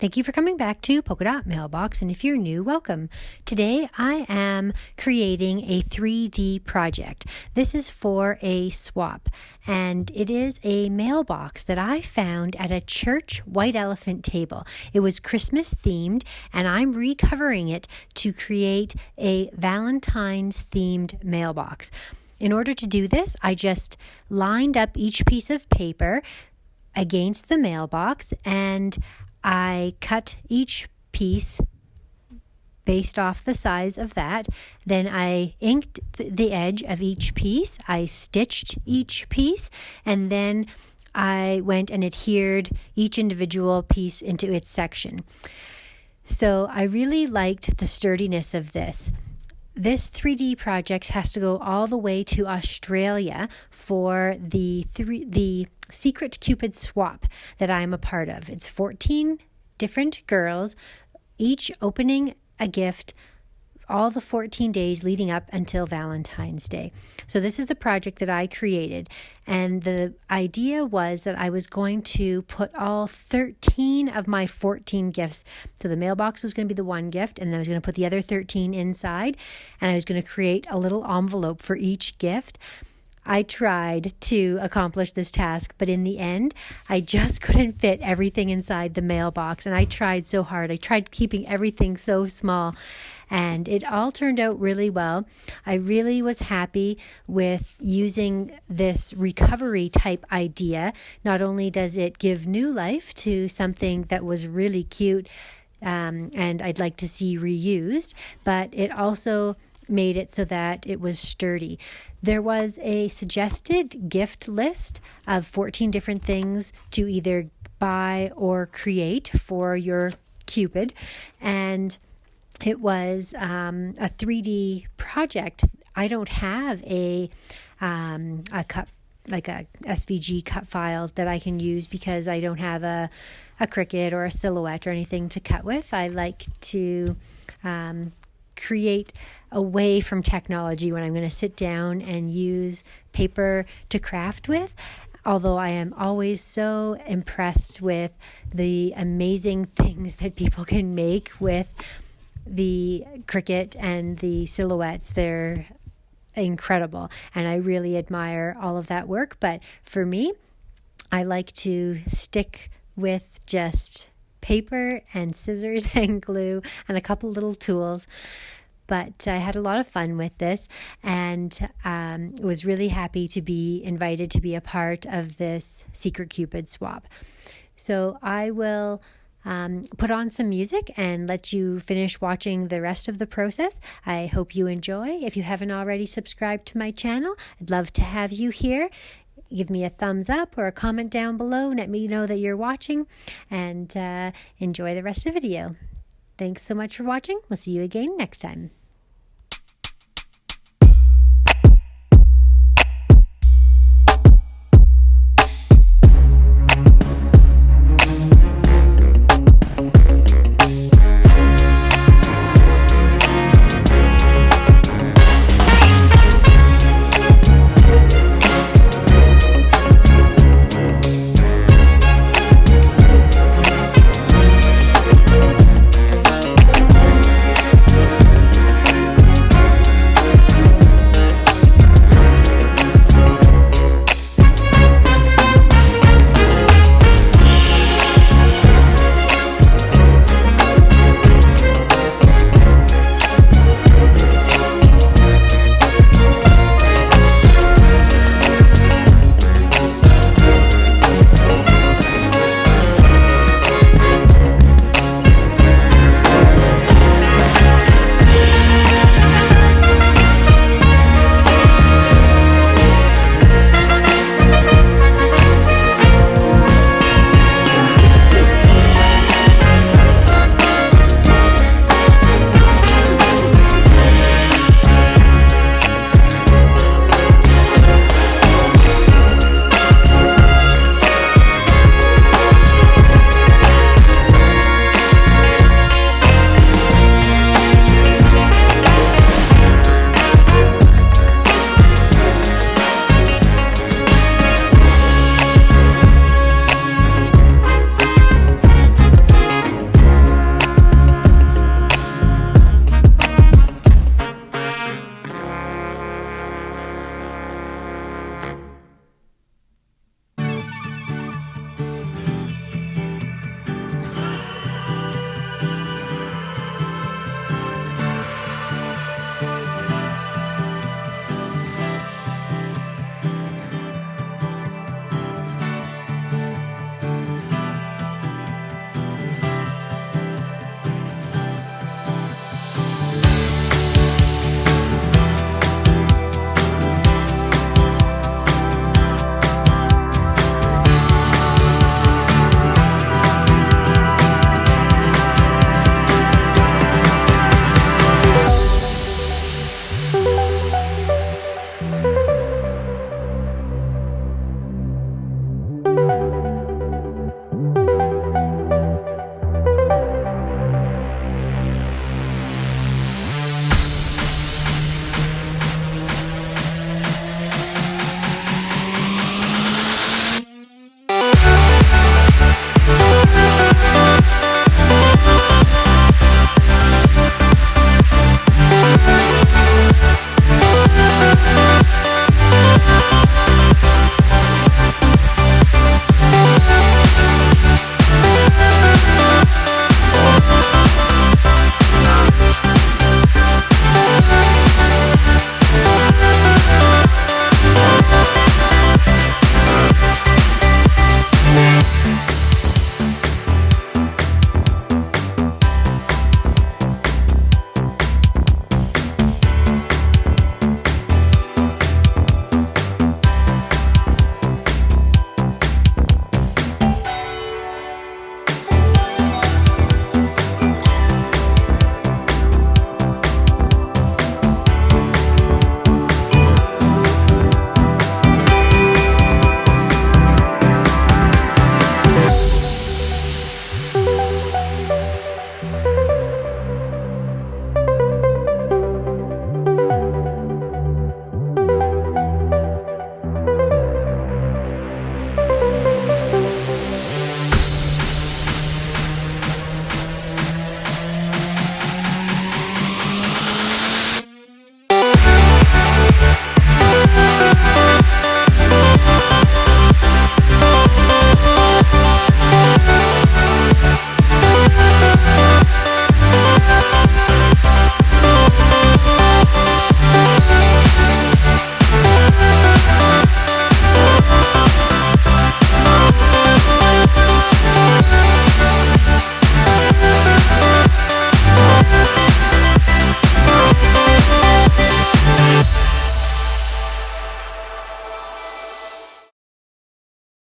Thank you for coming back to Polka Dot Mailbox, and if you're new, welcome. Today I am creating a 3D project. This is for a swap, and it is a mailbox that I found at a church white elephant table. It was Christmas themed, and I'm recovering it to create a Valentine's themed mailbox. In order to do this, I just lined up each piece of paper against the mailbox, and I cut each piece based off the size of that. Then I inked the edge of each piece. I stitched each piece, and then I went and adhered each individual piece into its section. So I really liked the sturdiness of this. This 3D project has to go all the way to Australia for the Secret Cupid Swap that I'm a part of. It's 14 different girls, each opening a gift all the 14 days leading up until Valentine's Day. So this is the project that I created, and the idea was that I was going to put all 13 of my 14 gifts. So the mailbox was going to be the one gift, and then I was going to put the other 13 inside, and I was going to create a little envelope for each gift. I tried to accomplish this task, but in the end, I just couldn't fit everything inside the mailbox, and I tried so hard. I tried keeping everything so small, and it all turned out really well. I really was happy with using this recovery type idea. Not only does it give new life to something that was really cute and I'd like to see reused, but it also made it so that it was sturdy. There was a suggested gift list of 14 different things to either buy or create for your Cupid, and it was a 3D project. I don't have a cut, like a SVG cut file that I can use because I don't have a Cricut or a Silhouette or anything to cut with. I like to create away from technology when I'm going to sit down and use paper to craft with. Although I am always so impressed with the amazing things that people can make with the Cricut and the Silhouettes. They're incredible, and I really admire all of that work. But for me, I like to stick with just paper and scissors and glue and a couple little tools. But I had a lot of fun with this, and was really happy to be invited to be a part of this Secret Cupid Swap. So I will put on some music and let you finish watching the rest of the process. I hope you enjoy. If you haven't already subscribed to my channel, I'd love to have you here. Give me a thumbs up or a comment down below and let me know that you're watching, and enjoy the rest of the video. Thanks so much for watching. We'll see you again next time.